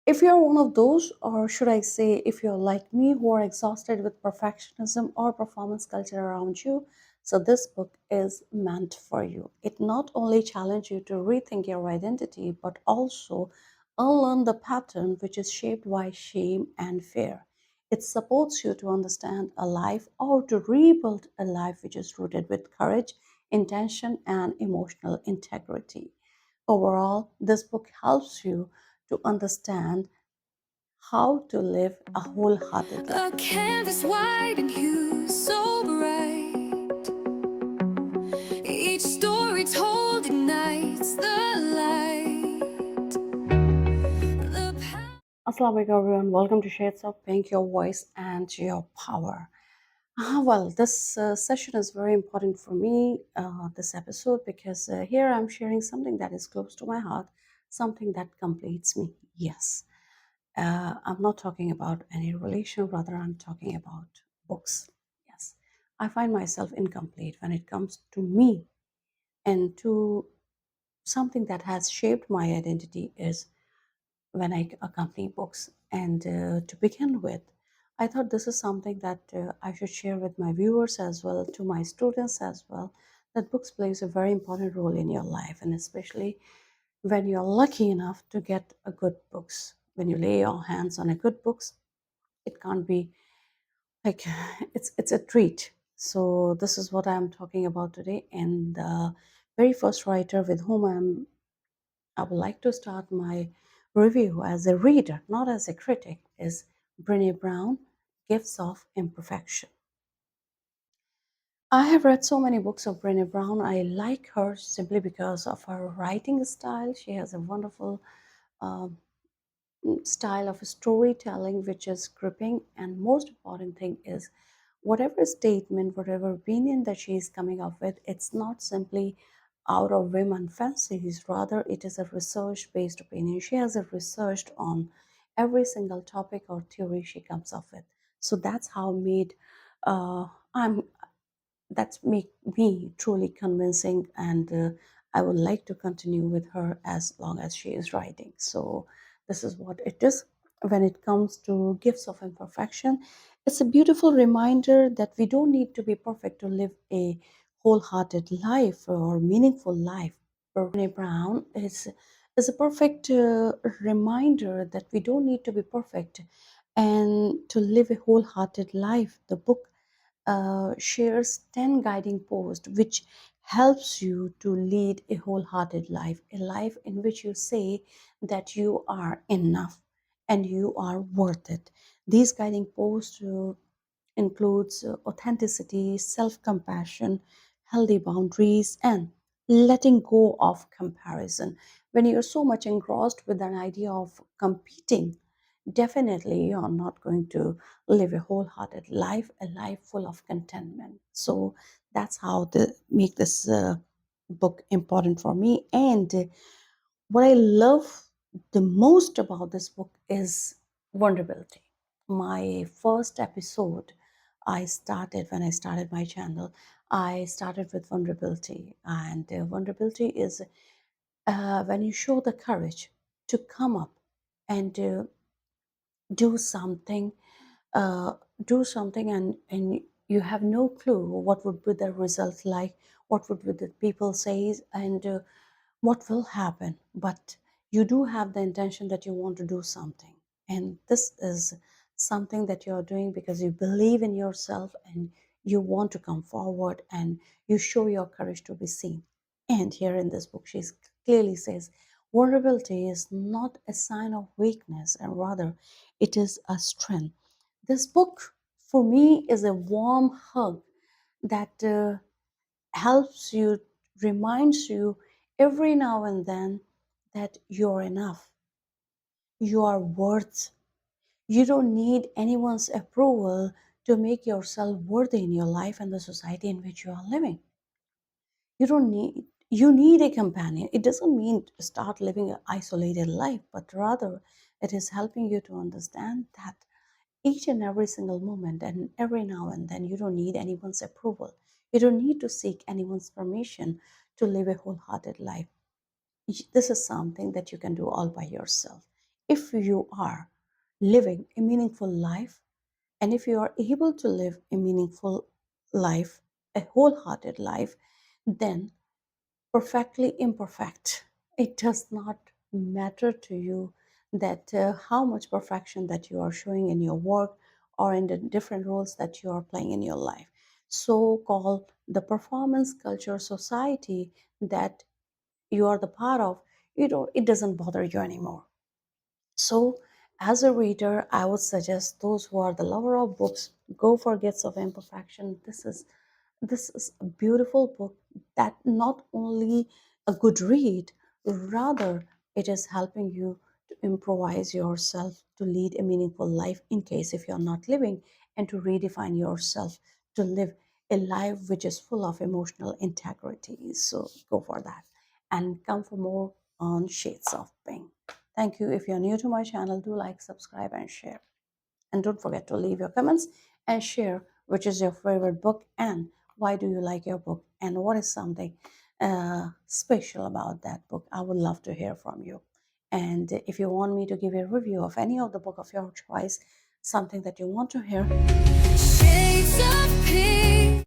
If you're one of those, or should I say, if you're like me who are exhausted with perfectionism or performance culture around you, so this book is meant for you. It not only challenges you to rethink your identity, but also unlearn the pattern which is shaped by shame and fear. It supports you to understand a life or to rebuild a life which is rooted with courage, intention, and emotional integrity. Overall, this book helps you to understand how to live a wholehearted life. A canvas white and hue so bright. Each story told ignites the light. The Assalamu alaikum everyone. Welcome to Shades of Pink, your voice and your power. Well, this session is very important for me, this episode, because here I'm sharing something that is close to my heart, something that completes me. Yes. I'm not talking about any relation, rather, I'm talking about books. Yes. I find myself incomplete when it comes to me and to something that has shaped my identity is when I accompany books. And to begin with, I thought this is something that I should share with my viewers as well, to my students as well, that books plays a very important role in your life, and especially when you're lucky enough to get a good books. When you lay your hands on a good books, it can't be like it's a treat. So this is what I'm talking about today, and the very first writer with whom I would like to start my review as a reader, not as a critic, is Brené Brown, Gifts of Imperfection. I have read so many books of Brené Brown. I like her simply because of her writing style. She has a wonderful um, style of storytelling which is gripping, and most important thing is whatever statement, whatever opinion that she is coming up with, it's not simply out of whim and fancies, rather it is a research based opinion. She has a researched on every single topic or theory she comes up with. So that's how made I'm that's make me truly convincing, and I would like to continue with her as long as she is writing. So this is what it is. When it comes to Gifts of Imperfection, it's a beautiful reminder that we don't need to be perfect to live a wholehearted life or meaningful life. Brene Brown is a perfect reminder that we don't need to be perfect and to live a wholehearted life. The book shares 10 guiding posts which helps you to lead a wholehearted life, a life in which you say that you are enough and you are worth it. These guiding posts includes authenticity, self-compassion, healthy boundaries, and letting go of comparison. When you're so much engrossed with an idea of competing, definitely you're not going to live a wholehearted life, a life full of contentment. So that's how to make this book important for me. And what I love the most about this book is vulnerability. My first episode, when I started my channel, I started with vulnerability. And vulnerability is when you show the courage to come up and do something uh, do something, and you have no clue what would be the result like, what would be the people say, and what will happen, but you do have the intention that you want to do something, and this is something that you're doing because you believe in yourself and you want to come forward and you show your courage to be seen. And here in this book she clearly says vulnerability is not a sign of weakness, and rather it is a strength. This book for me is a warm hug that helps you, reminds you every now and then that you're enough, you are worth. You don't need anyone's approval to make yourself worthy in your life and the society in which you are living. You need a companion. It doesn't mean to start living an isolated life, but rather it is helping you to understand that each and every single moment and every now and then you don't need anyone's approval. You don't need to seek anyone's permission to live a wholehearted life. This is something that you can do all by yourself. If you are living a meaningful life, and if you are able to live a meaningful life, a wholehearted life, then perfectly imperfect, it does not matter to you that how much perfection that you are showing in your work or in the different roles that you are playing in your life. So called the performance culture society that you are the part of, it doesn't bother you anymore. So, as a reader, I would suggest those who are the lover of books, go for Gifts of Imperfection. This is a beautiful book that not only a good read, rather it is helping you to improvise yourself to lead a meaningful life in case if you're not living, and to redefine yourself to live a life which is full of emotional integrity. So go for that and come for more on Shades of Pink. Thank you. If you're new to my channel, do like, subscribe, and share. And don't forget to leave your comments and share which is your favorite book and why do you like your book and what is something special about that book. I would love to hear from you. And if you want me to give a review of any of the book of your choice, something that you want to hear, Shades of pink.